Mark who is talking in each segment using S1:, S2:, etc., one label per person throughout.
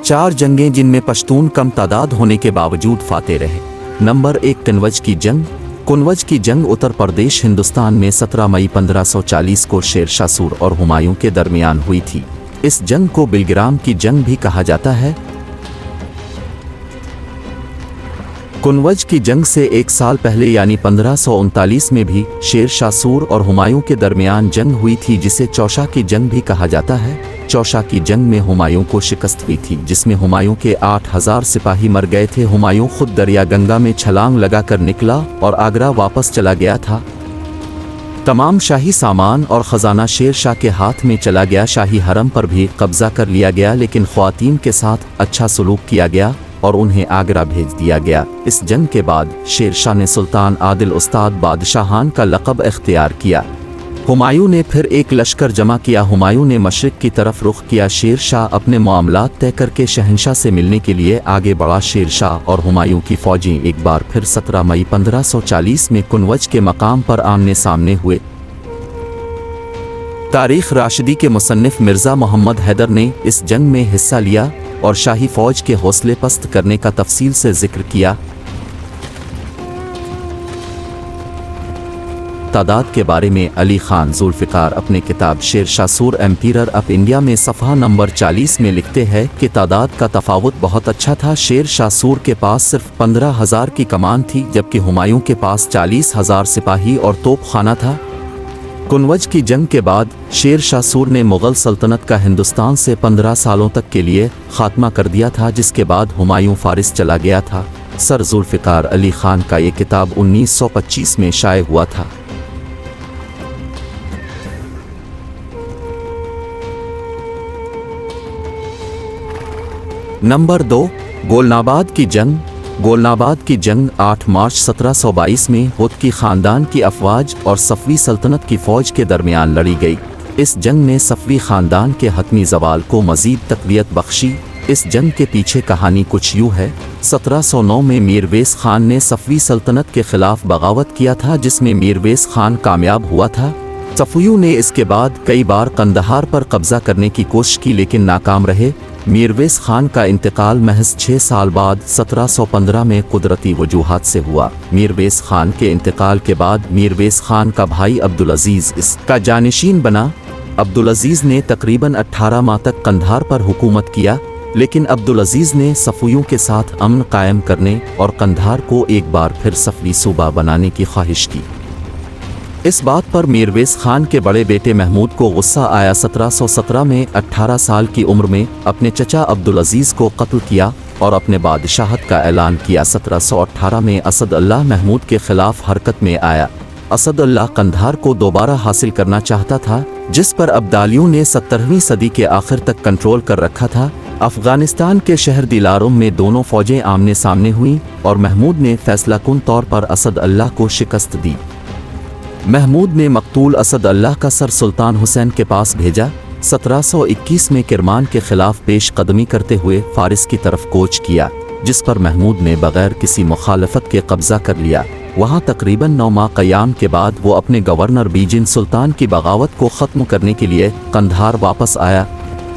S1: 4 जंगें जिनमें पश्तून कम तादाद होने के बावजूद फाते रहे। नंबर 1 कन्वज की जंग। कन्वज की जंग उत्तर प्रदेश हिंदुस्तान में 17 मई 1540 को शेर शाह सूर और हुमायूं के दरमियान हुई थी। इस जंग को बिलग्राम की जंग भी कहा जाता है। कन्वज की जंग से 1 साल पहले यानी 1539 में भी शेर शाह सूर और हुमायूं के दरमियान जंग हुई थी, जिसे चौशा की जंग भी कहा जाता है। चौशा की जंग में हुमायूं को शिकस्त हुई थी, जिसमें हुमायूं के 8000 सिपाही मर गए थे। हुमायूं खुद दरिया गंगा में छलांग लगाकर निकला और आगरा वापस चला गया था। तमाम शाही सामान और ख़जाना शेर शाह के हाथ में चला गया। शाही हरम पर भी कब्जा कर लिया गया, लेकिन ख्वातीन के साथ अच्छा सलूक किया गया और उन्हें आगरा भेज दिया गया। इस जंग के बाद शेर शाह ने सुल्तान आदिल उस्ताद बादशाहान का लक़ब इख्तियार किया। हुमायूं ने फिर एक लश्कर जमा किया। हुमायूं ने मशरिक़ की तरफ रुख किया। शेर शाह अपने मामलात तय करके शहंशाह से मिलने के लिए आगे बढ़ा। शेर शाह और हुमायूं की फ़ौजें एक बार फिर 17 मई 1540 में कन्वज के मकाम पर आमने सामने हुए। तारीख़ राशिदी के मुसन्निफ़ मिर्ज़ा मोहम्मद हैदर ने इस जंग में हिस्सा लिया और शाही फ़ौज के हौसले पस्त करने का तफसील से जिक्र किया। तादाद के बारे में अली खान जुल्फ़िकार अपने किताब शेर शाह सूर एम्पीरर ऑफ इंडिया में सफ़हा नंबर 40 में लिखते हैं कि तादाद का तफावत बहुत अच्छा था। शेर शाह सूर के पास सिर्फ 15,000 की कमान थी, जबकि हुमायूं के पास 40,000 सिपाही और तोप खाना था। कन्वज की जंग के बाद शेर शाह सूर ने मुग़ल सल्तनत का हिंदुस्तान से 15 सालों तक के लिए ख़ात्मा कर दिया था, जिसके बाद हुमायूं फ़ारिस चला गया था। सर जुल्फ़िकार अली खान का ये किताब 1925 में शाये हुआ था। नंबर 2 गोलनाबाद की जंग। गोलनाबाद की जंग 8 मार्च 1722 में होतकी ख़ानदान की अफवाज और सफ़वी सल्तनत की फ़ौज के दरमियान लड़ी गई। इस जंग ने सफ़वी ख़ानदान के हतमी ज़वाल को मज़ीद तक़वियत बख्शी। इस जंग के पीछे कहानी कुछ यूँ है। 1709 में मीरवेस ख़ान ने सफ़वी सल्तनत के ख़िलाफ़ बगावत किया था, जिसमें मीरवेस ख़ान कामयाब हुआ था। सफ़वियों ने इसके बाद कई बार कंदहार पर कब्ज़ा करने की कोशिश की, लेकिन नाकाम रहे। मीरवेस ख़ान का इंतकाल महज 6 साल बाद 1715 में कुदरती वजूहात से हुआ। मीरवेस ख़ान के इंतकाल के बाद मीरवेस ख़ान का भाई अब्दुल अज़ीज़ इसका जानिशीन बना। अब्दुल अज़ीज़ ने तकरीबन 18 माह तक कंधार पर हुकूमत किया, लेकिन अब्दुल अज़ीज़ ने सफ़वियों के साथ अमन कायम करने और कंधार को एक बार फिर सफ़वी सूबा बनाने की ख्वाहिश की। इस बात पर मीरवेस ख़ान के बड़े बेटे महमूद को गुस्सा आया। 1717 में 18 साल की उम्र में अपने चचा अब्दुल अज़ीज़ को कत्ल किया और अपने बादशाहत का ऐलान किया। 1718 में असद अल्लाह महमूद के ख़िलाफ़ हरकत में आया। असद अल्लाह कंधार को दोबारा हासिल करना चाहता था, जिस पर अब्दालियों ने 17वीं सदी के आखिर तक कंट्रोल कर रखा था। अफ़गानिस्तान के शहर दिलारुम में दोनों फ़ौजें आमने सामने हुईं और महमूद ने फ़ैसलाकुन तौर पर असद अल्लाह को शिकस्त दी। महमूद ने मकतूल असद अल्लाह का सर सुल्तान हुसैन के पास भेजा। 1721 में किरमान के खिलाफ पेश कदमी करते हुए फ़ारिस की तरफ कूच किया, जिस पर महमूद ने बग़ैर किसी मुखालफत के कब्ज़ा कर लिया। वहाँ तकरीबन 9 माह क़याम के बाद वो अपने गवर्नर बीजिन सुल्तान की बगावत को ख़त्म करने के लिए कंधार वापस आया।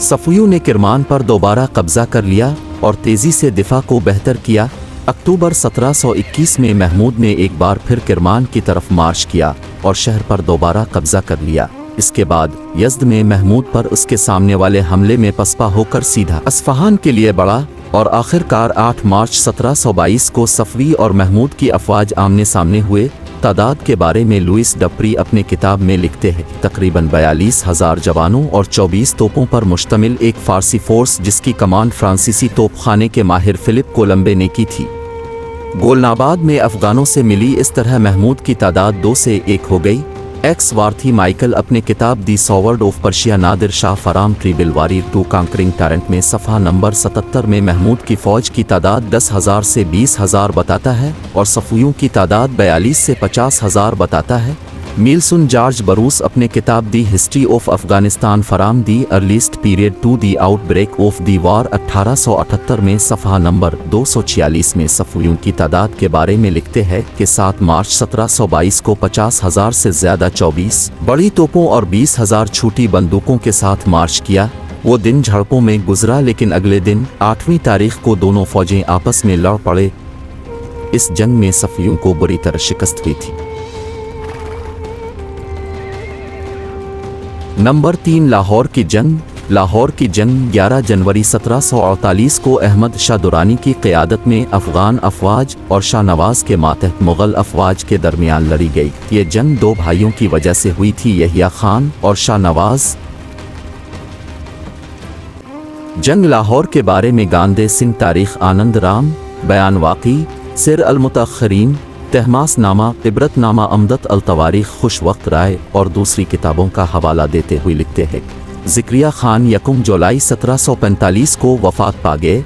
S1: सफ़वियों ने किरमान पर दोबारा कब्ज़ा कर लिया और तेज़ी से दिफा को बेहतर किया। अक्टूबर 1721 में महमूद ने एक बार फिर किरमान की तरफ मार्च किया और शहर पर दोबारा कब्ज़ा कर लिया। इसके बाद यज़्द में महमूद पर उसके सामने वाले हमले में पसपा होकर सीधा अस्फ़हान के लिए बढ़ा और आखिरकार 8 मार्च 1722 को सफ़वी और महमूद की अफवाज आमने सामने हुए। तादाद के बारे में लुइस डप्री अपने किताब में लिखते हैं, तकरीबन 42,000 जवानों और 24 तोपों पर मुश्तमिल एक फ़ारसी फ़ोर्स, जिसकी कमान फ्रांसीसी तोपखाने के माहिर फ़िलिप कोलंबे ने की थी, गोलनाबाद में अफ़गानों से मिली। इस तरह महमूद की तादाद 2 से 1 हो गई। एक्स वार्थी माइकल अपने किताब दी सॉवर्ड ऑफ पर्शिया नादिर शाह फराम ट्रिबिल वारी टू कांकरिंग टारेंट में सफ़हा नंबर 77 में महमूद की फ़ौज की तादाद 10,000 से 20,000 बताता है और सफ़वियों की तादाद 42 से 50,000 बताता है। मिल्सन जॉर्ज बरूस अपने किताब the history of Afghanistan from the earliest period to the outbreak of the war 1878 में सफ़हा नंबर 246 में सफ़वियों की तादाद के बारे में लिखते हैं कि 7 मार्च 1722 को 50,000 से ज़्यादा 24 बड़ी तोपों और 20,000 छोटी बंदूकों के साथ मार्च किया। वो दिन झड़पों में गुजरा, लेकिन अगले दिन 8वीं तारीख को दोनों फौजें आपस में लड़ पड़े। इस जंग में सफ़ियों को बुरी तरह शिकस्त हुई थी। नंबर 3, लाहौर की जंग। लाहौर की जंग 11 जनवरी 1748 को अहमद शाह दुरानी की क़यादत में अफ़गान अफवाज और शाह नवाज़ के मातहत मुग़ल अफवाज के दरमियान लड़ी गई। ये जंग दो भाइयों की वजह से हुई थी, यहिया खान और शाह नवाज़। जंग लाहौर के बारे में गांधे सिंह तारीख़ आनंद राम, बयान वाक़ी, सिर अल-मुतअख़्खरीन, तहमास नामा, इबरत नामा, अमदत अल-तवारीख़, खुश वक्त राय और दूसरी किताबों का हवाला देते हुए लिखते हैं, ज़िक्रिया खान 1 जुलाई 1745 को वफ़ात पा गए।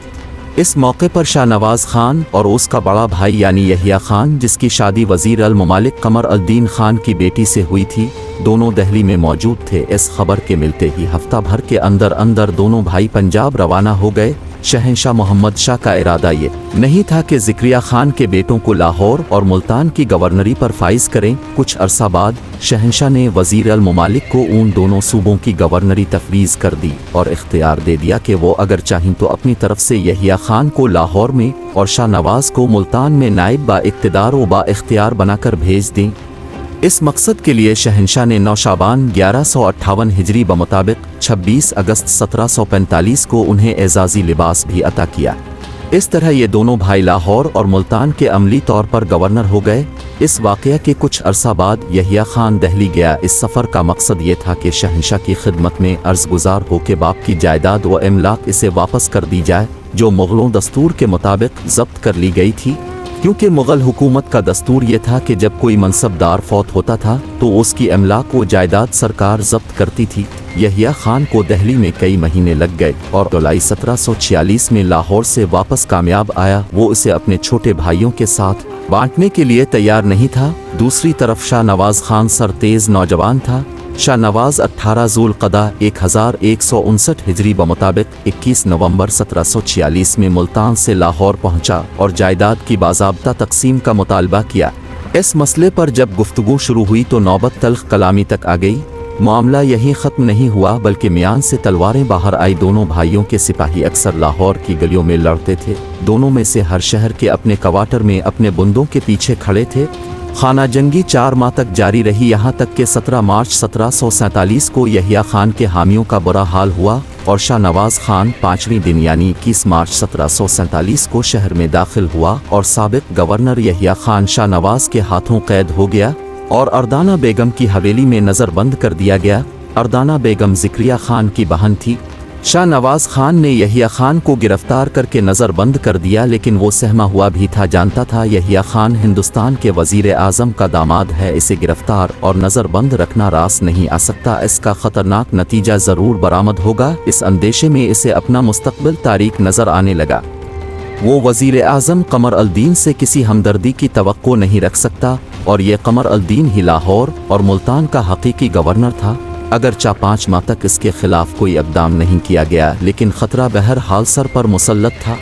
S1: इस मौके पर शाह नवाज़ खान और उसका बड़ा भाई यानी यहिया खान, जिसकी शादी वज़ीर अल ममालिक कमर अल-दीन खान की बेटी से हुई थी, दोनों दिल्ली में मौजूद थे। इस खबर के मिलते ही हफ्ता भर के अंदर अंदर दोनों भाई पंजाब रवाना हो गए। शहंशाह मोहम्मद शाह का इरादा ये नहीं था कि ज़िक्रिया खान के बेटों को लाहौर और मुल्तान की गवर्नरी पर फाइज करें। कुछ अरसा बाद शहंशाह ने वज़ीर अल ममालिक को उन दोनों सूबों की गवर्नरी तफवीज़ कर दी और इख्तियार दे दिया कि वो अगर चाहें तो अपनी तरफ से यहिया खान को लाहौर में और शाह नवाज़ को मुल्तान में नायब बा इक़्तिदार व बा इख्तियार बनाकर भेज दें। इस मकसद के लिए शहंशाह ने 9 शाबान 1158 हिजरी बमुताबिक 26 अगस्त 1745 को उन्हें एजाज़ी लिबास भी अता किया। इस तरह ये दोनों भाई लाहौर और मुल्तान के अमली तौर पर गवर्नर हो गए। इस वाक़या के कुछ अरसा बाद यहिया खान दिल्ली गया। इस सफ़र का मकसद ये था कि शहंशाह की खिदमत में अर्ज़ गुज़ार हो के बाप की जायदाद व इमलाक इसे वापस कर दी जाए, जो मुग़लों दस्तूर के मुताबिक ज़ब्त कर ली गई थी। क्योंकि मुग़ल हुकूमत का दस्तूर ये था कि जब कोई मनसबदार फौत होता था तो उसकी इमलाक व जायदाद सरकार ज़ब्त करती थी। यहिया खान को दिल्ली में कई महीने लग गए और जुलाई 1746 में लाहौर से वापस कामयाब आया। वो इसे अपने छोटे भाइयों के साथ बांटने के लिए तैयार नहीं था। दूसरी तरफ शाह नवाज़ खान सरतेज़ नौजवान था। शाह नवाज़ 18 ज़ुल्क़दा 1159 हिजरी बमुताबिक 21 नवंबर 1746 में मुल्तान से लाहौर पहुंचा और जायदाद की बाज़ाब्ता तक़सीम का मुतालबा किया। इस मसले पर जब गुफ्तगू शुरू हुई तो नौबत तल्ख़ कलामी तक आ गई। मामला यहीं ख़त्म नहीं हुआ बल्कि मियान से तलवारें बाहर आई। दोनों भाइयों के सिपाही अक्सर लाहौर की गलियों में लड़ते थे। दोनों में से हर शहर के अपने क्वार्टर में अपने बुंदों के पीछे खड़े थे। खाना जंगी 4 माह तक जारी रही, यहाँ तक कि 17 मार्च 1747 को यहिया खान के हामियों का बुरा हाल हुआ और शाह नवाज़ खान 5वें दिन यानी 21 मार्च 1747 को शहर में दाखिल हुआ और साबिक गवर्नर यहिया खान शाह नवाज़ के हाथों कैद हो गया और अर्दाना बेगम की हवेली में नज़रबंद कर दिया गया। अर्दाना बेगम ज़िक्रिया खान की बहन थी। शाह नवाज़ खान ने यहिया खान को गिरफ्तार करके नज़रबंद कर दिया, लेकिन वो सहमा हुआ भी था। जानता था यहिया खान हिंदुस्तान के वज़ीर आज़म का दामाद है, इसे गिरफ्तार और नज़रबंद रखना रास नहीं आ सकता, इसका ख़तरनाक नतीजा ज़रूर बरामद होगा। इस अंदेशे में इसे अपना मुस्तक़बिल तारीक नज़र आने लगा। वो वज़ीर आज़म कमर अल-दीन से किसी हमदर्दी की तवक्को नहीं रख सकता और ये कमर अल-दीन ही लाहौर और मुल्तान का हकीकी गवर्नर था। अगरचे 5 माह तक इसके खिलाफ कोई इक़दाम नहीं किया गया, लेकिन ख़तरा बहरहाल सर पर मुसल्लत था।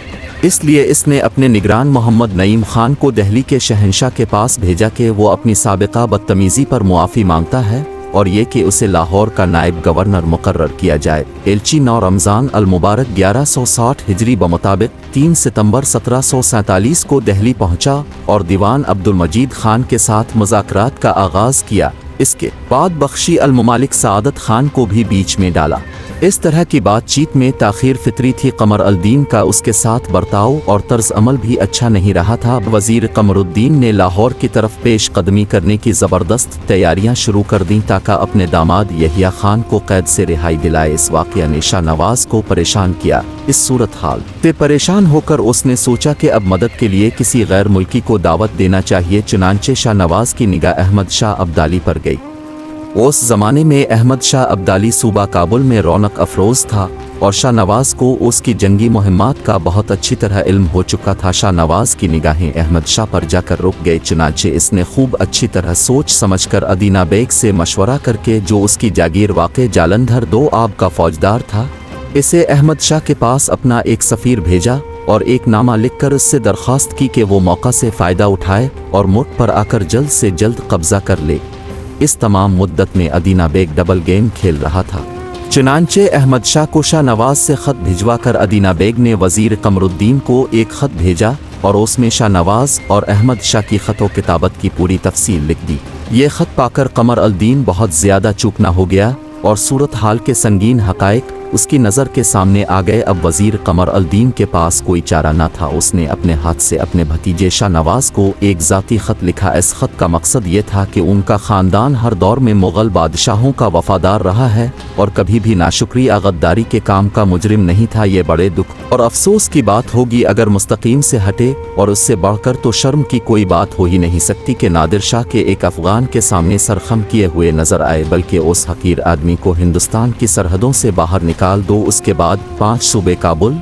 S1: इसलिए इसने अपने निगरान मोहम्मद नईम खान को दिल्ली के शहंशाह के पास भेजा कि वो अपनी साबिक़ा बदतमीज़ी पर मुआफ़ी मांगता है और ये कि उसे लाहौर का नायब गवर्नर मुकर्रर किया जाए। एलची 9 रमज़ान अल-मुबारक 1160 हिजरी बमुताबिक 3 सितंबर 1747 को दिल्ली पहुंचा और दीवान अब्दुल मजीद खान के साथ मुज़ाकरात का आगाज़ किया। इसके बाद बख्शी अल ममालिक सआदत खान को भी बीच में डाला। इस तरह की बातचीत में ताख़ीर फितरी थी। कमर अल-दीन का उसके साथ बर्ताव और तर्ज अमल भी अच्छा नहीं रहा था। वज़ीर कमरुद्दीन ने लाहौर की तरफ पेश कदमी करने की ज़बरदस्त तैयारियां शुरू कर दी ताकि अपने दामाद यहिया खान को कैद से रिहाई दिलाए। इस वाक़या ने शाह नवाज़ को परेशान किया। इस सूरत हाल से परेशान होकर उसने सोचा कि अब मदद के लिए किसी गैर मुल्की को दावत देना चाहिए। चुनांचे शाह नवाज़ की निगाह अहमद शाह अब्दाली पर गई। उस ज़माने में अहमद शाह अब्दाली सूबा काबुल में रौनक अफरोज़ था और शाह नवाज़ को उसकी जंगी मुहिम्मात का बहुत अच्छी तरह इल्म हो चुका था। शाह नवाज़ की निगाहें अहमद शाह पर जाकर रुक गई। चुनांचे इसने खूब अच्छी तरह सोच समझकर अदीना बेग से मशवरा करके, जो उसकी जागीर वाक़े जालंधर 2 आब का फौजदार था, इसे अहमद शाह के पास अपना एक सफ़ीर भेजा और एक नामा लिखकर उससे दरख्वास्त की कि वो मौका से फ़ायदा उठाए और मुल्क पर आकर जल्द से जल्द कब्ज़ा कर ले। इस तमाम मुद्दत में अदीना बेग डबल गेम खेल रहा था। चुनांचे अहमद शाह को शाह नवाज से खत भिजवा कर अदीना बेग ने वजीर कमरुद्दीन को एक खत भेजा और उसमें शाह नवाज और अहमद शाह की खत व किताबत की पूरी तफसील लिख दी। ये खत पाकर कमर अल दीन बहुत ज़्यादा चूकना हो गया और सूरत हाल के संगीन हक़ाइक़ उसकी नज़र के सामने आ गए। अब वज़ीर कमर अल दीन के पास कोई चारा न था। उसने अपने हाथ से अपने भतीजे शाह नवाज को एक ज़ाती ख़त लिखा। इस ख़त का मकसद ये था कि उनका ख़ानदान हर दौर में मुग़ल बादशाहों का वफ़ादार रहा है और कभी भी नाशुक्री या गद्दारी के काम का मुजरिम नहीं था। ये बड़े दुख और अफसोस की बात होगी अगर मुस्तकीम से हटे, और उससे बढ़कर तो शर्म की कोई बात हो ही नहीं सकती कि नादिर शाह के एक अफ़गान के सामने सरख़म किए हुए नज़र आए, बल्कि उस हकीर आदमी को हिंदुस्तान की सरहदों से बाहर निकाल दो। उसके बाद 5 सूबे काबुल,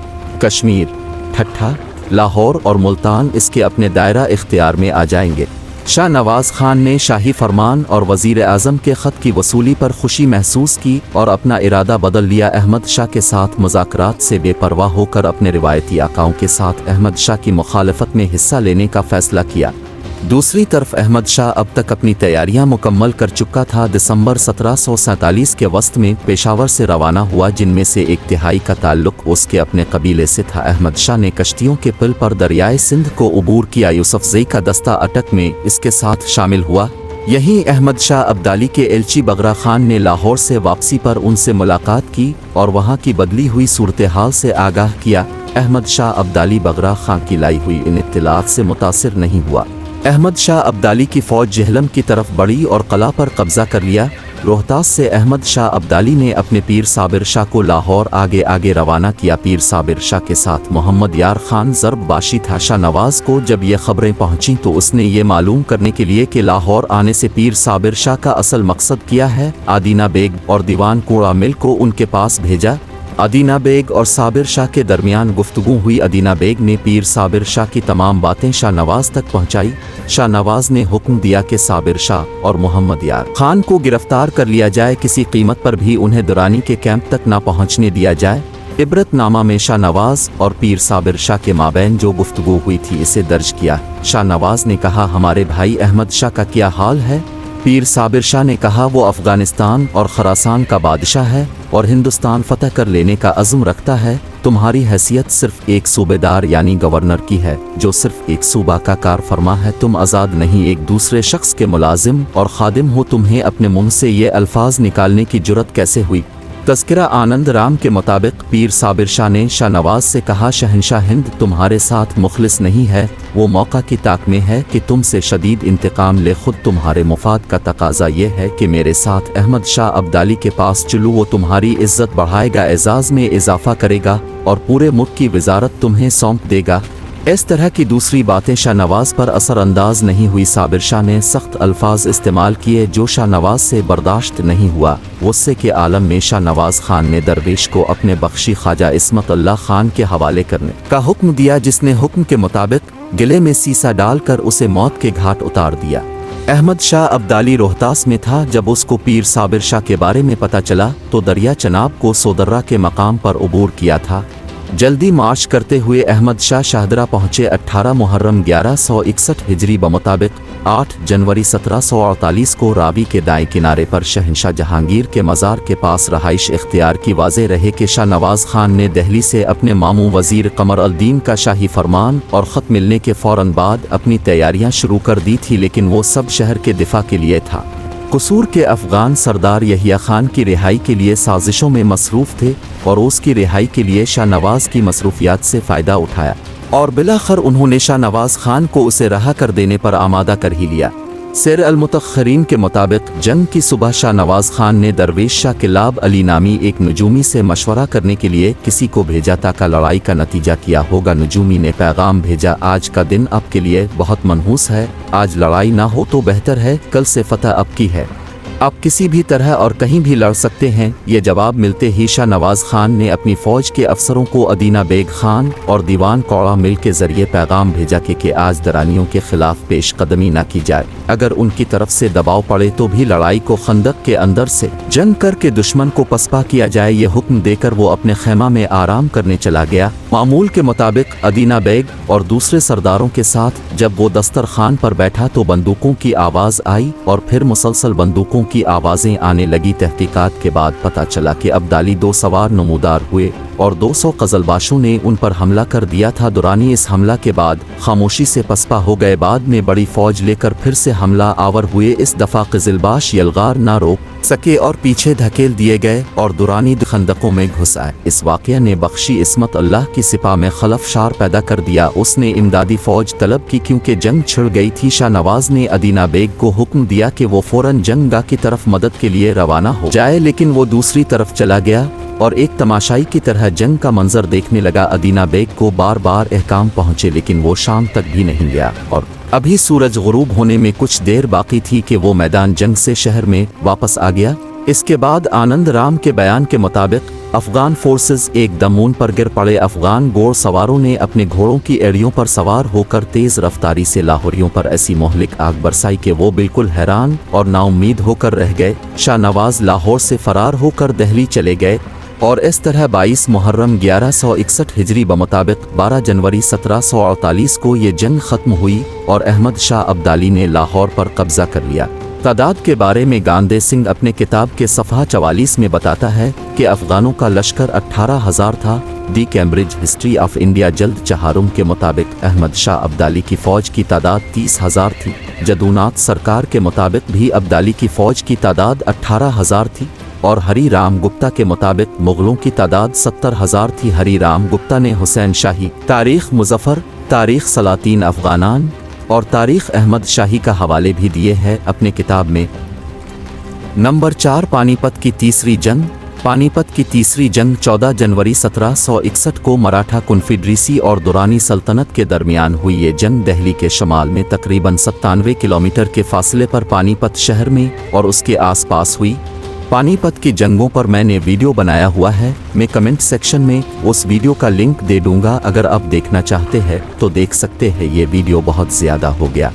S1: कश्मीर, ठट्ठा, लाहौर और मुल्तान इसके अपने दायरा इख्तियार में आ जाएंगे। शाह नवाज खान ने शाही फरमान और वज़ीर आज़म के ख़त की वसूली पर खुशी महसूस की और अपना इरादा बदल लिया। अहमद शाह के साथ मुज़ाकरात से बेपरवाह होकर अपने रिवायती आकाओं के साथ अहमद शाह की मुखालफत में हिस्सा लेने का फ़ैसला किया। दूसरी तरफ अहमद शाह अब तक अपनी तैयारियां मुकम्मल कर चुका था। दिसंबर 1747 के वस्त में पेशावर से रवाना हुआ, जिनमें से एक तिहाई का ताल्लुक उसके अपने कबीले से था। अहमद शाह ने कश्तियों के पुल पर दरियाए सिंध को अबूर किया। यूसुफजई का दस्ता अटक में इसके साथ शामिल हुआ। यहीं अहमद शाह अब्दाली के एलची बगरा खान ने लाहौर से वापसी पर उनसे मुलाकात की और वहाँ की बदली हुई सूरत हाल से आगाह किया। अहमद शाह अब्दाली बगरा खान की लाई हुई इन इत्तलात से मुतासिर नहीं हुआ। अहमद शाह अब्दाली की फ़ौज जेहलम की तरफ बढ़ी और कला पर कब्ज़ा कर लिया। रोहतास से अहमद शाह अब्दाली ने अपने पीर साबिर शाह को लाहौर आगे आगे रवाना किया। पीर साबिर शाह के साथ मोहम्मद यार खान ज़रब बाशी था। शाह नवाज को जब ये खबरें पहुंची तो उसने ये मालूम करने के लिए कि लाहौर आने से पीर साबिर शाह का असल मकसद क्या है, अदीना बेग और दीवान कोड़ा मिल को उनके पास भेजा। अदीना बेग और साबिर शाह के दरमियान गुफ्तगू हुई। अदीना बेग ने पीर साबिर शाह की तमाम बातें शाह नवाज तक पहुंचाई। शाह नवाज ने हुक्म दिया कि साबिर शाह और मोहम्मद यार खान को गिरफ्तार कर लिया जाए, किसी कीमत पर भी उन्हें दुरानी के कैंप तक न पहुंचने दिया जाए। इबरतनामा में शाह नवाज और पीर साबिर शाह के माबैन जो गुफ्तगू हुई थी इसे दर्ज किया। शाह नवाज ने कहा, हमारे भाई अहमद शाह का क्या हाल है? पीर साबिर शाह ने कहा, वो अफ़गानिस्तान और खरासान का बादशाह है और हिंदुस्तान फतह कर लेने का अज़्म रखता है। तुम्हारी हैसियत सिर्फ एक सूबेदार यानी गवर्नर की है, जो सिर्फ एक सूबा का कार फरमा है। तुम आज़ाद नहीं, एक दूसरे शख्स के मुलाजिम और खादिम हो। तुम्हें अपने मुंह से ये अल्फाज निकालने की जुर्रत कैसे हुई? तज़किरा आनंद राम के मुताबिक पीर साबिर शाह ने शाह नवाज से कहा, शहंशाह हिंद तुम्हारे साथ मुखलिस नहीं है, वो मौका की ताक में है कि तुमसे शदीद इंतकाम ले। खुद तुम्हारे मुफाद का तकाजा ये है कि मेरे साथ अहमद शाह अब्दाली के पास चलो, वो तुम्हारी इज्जत बढ़ाएगा, एजाज़ में इजाफा करेगा और पूरे मुल्क की वजारत तुम्हें सौंप देगा। इस तरह की दूसरी बातें शाह नवाज पर असर अंदाज नहीं हुई। साबिर शाह ने सख्त अल्फाज इस्तेमाल किए जो शाह नवाज से बर्दाश्त नहीं हुआ। गुस्से के आलम में शाह नवाज खान ने दरवेश को अपने बख्शी ख्वाजा इस्मत अल्लाह खान के हवाले करने का हुक्म दिया, जिसने हुक्म के मुताबिक गले में सीसा डालकर उसे मौत के घाट उतार दिया। अहमद शाह अब्दाली रोहतास में था। जब उसको पीर साबिर शाह के बारे में पता चला तो दरिया चनाब को सोदर्रा के मकाम पर अबूर किया था। जल्दी मार्च करते हुए अहमद शाह शाहदरा पहुंचे। 18 मुहर्रम 1161 हिजरी बमुताबिक 8 जनवरी 1748 को रावी के दाएं किनारे पर शहंशाह जहांगीर के मज़ार के पास रहाइश इख्तियार की। वाज़े रहे कि शाह नवाज खान ने दिल्ली से अपने मामू वज़ीर कमर अल दीन का शाही फरमान और ख़त मिलने के फ़ौरन बाद अपनी तैयारियां शुरू कर दी थी, लेकिन वो सब शहर के दिफा के लिए था। कसूर के अफ़गान सरदार यहिया खान की रिहाई के लिए साजिशों में मसरूफ़ थे और उसकी रिहाई के लिए शाह नवाज की मसरूफियात से फ़ायदा उठाया और बिलाखिर उन्होंने शाह नवाज खान को उसे रहा कर देने पर आमादा कर ही लिया। सैर अल-मुतअख़्खरीन के मुताबिक जंग की सुबह शाह नवाज खान ने दरवेश शाह किलाब अली नामी एक नजूमी से मशवरा करने के लिए किसी को भेजा ताकि लड़ाई का नतीजा क्या होगा। नजूमी ने पैगाम भेजा, आज का दिन आपके लिए बहुत मनहूस है, आज लड़ाई ना हो तो बेहतर है, कल से फतह आपकी है, आप किसी भी तरह और कहीं भी लड़ सकते हैं। ये जवाब मिलते ही शाह नवाज खान ने अपनी फ़ौज के अफसरों को अदीना बेग खान और दीवान कौड़ा मिल के ज़रिए पैगाम भेजा कि आज दरानियों के खिलाफ पेश कदमी न की जाए। अगर उनकी तरफ से दबाव पड़े तो भी लड़ाई को खंदक के अंदर से जंग करके दुश्मन को पसपा किया जाए। ये हुक्म देकर वो अपने खैमा में आराम करने चला गया। मामूल के मुताबिक अदीना बेग और दूसरे सरदारों के साथ जब वो दस्तरखान पर बैठा तो बंदूकों की आवाज़ आई और फिर मुसलसल बंदूकों की आवाज़ें आने लगी। तहकीकात के बाद पता चला कि अब्दाली 2 सवार नमूदार हुए और 200 क़ज़लबाशों ने उन पर हमला कर दिया था। दुरानी इस हमला के बाद खामोशी से पसपा हो गए। बाद में बड़ी फौज लेकर फिर से हमला आवर हुए। इस दफ़ा क़ज़लबाश यलगार ना रोक सके और पीछे धकेल दिए गए और दुरानी खंदकों में घुस आए। इस वाक़या ने बख्शी इस्मत अल्लाह की सिपा में खलफशार पैदा कर दिया। उसने इमदादी फ़ौज तलब की क्योंकि जंग छिड़ गई थी। शाह नवाज़ ने अदीना बेग को हुक्म दिया कि वो फ़ौरन जंगगाह की तरफ मदद के लिए रवाना हो जाए, लेकिन वो दूसरी तरफ चला गया और एक तमाशाई की तरह जंग का मंजर देखने लगा। अदीना बेग को बार बार अहकाम पहुँचे लेकिन वो शाम तक भी नहीं गया और अभी सूरज गुरूब होने में कुछ देर बाकी थी कि वो मैदान जंग से शहर में वापस आ गया। इसके बाद आनंद राम के बयान के मुताबिक अफगान फोर्सेस एकदम उन पर गिर पड़े। अफगान घोड़ सवारों ने अपने घोड़ों की एड़ियों पर सवार होकर तेज रफ्तारी से लाहौरियों पर ऐसी मोहलिक आग बरसाई कि वो बिल्कुल हैरान और नाउम्मीद होकर रह गए। शाह नवाज लाहौर से फरार होकर दिल्ली चले गए और इस तरह 22 मुहर्रम 1161 हिजरी बमुताबिक 12 जनवरी 1748 को ये जंग ख़त्म हुई और अहमद शाह अब्दाली ने लाहौर पर कब्ज़ा कर लिया। तादाद के बारे में गांधे सिंह अपने किताब के सफ़हा 44 में बताता है कि अफ़गानों का लश्कर 18,000 था। दी कैम्ब्रिज हिस्ट्री ऑफ इंडिया जल्द चहारुम के मुताबिक अहमद शाह अब्दाली की फ़ौज की तादाद 30,000 थी। जदूनाथ सरकार के मुताबिक भी अब्दाली की फ़ौज की तादाद 18,000 थी और हरी राम गुप्ता के मुताबिक मुग़लों की तादाद 70,000 थी। हरी राम गुप्ता ने हुसैन शाही, तारीख़ मुज़फ़्फ़र, तारीख़ सलातीन अफ़गानान और तारीख़ अहमद शाही का हवाले भी दिए हैं अपने किताब में। नंबर 4 पानीपत की तीसरी जंग। पानीपत की तीसरी जंग 14 जनवरी 1761 को मराठा कॉन्फेडरेसी और दुरानी सल्तनत के दरमियान हुई। ये जंग दिल्ली के शमाल में तकरीबन 97 किलोमीटर के फासले पर पानीपत शहर में और उसके आसपास हुई। पानीपत की जंगों पर मैंने वीडियो बनाया हुआ है, मैं कमेंट सेक्शन में उस वीडियो का लिंक दे दूंगा। अगर आप देखना चाहते हैं तो देख सकते हैं। ये वीडियो बहुत ज़्यादा हो गया।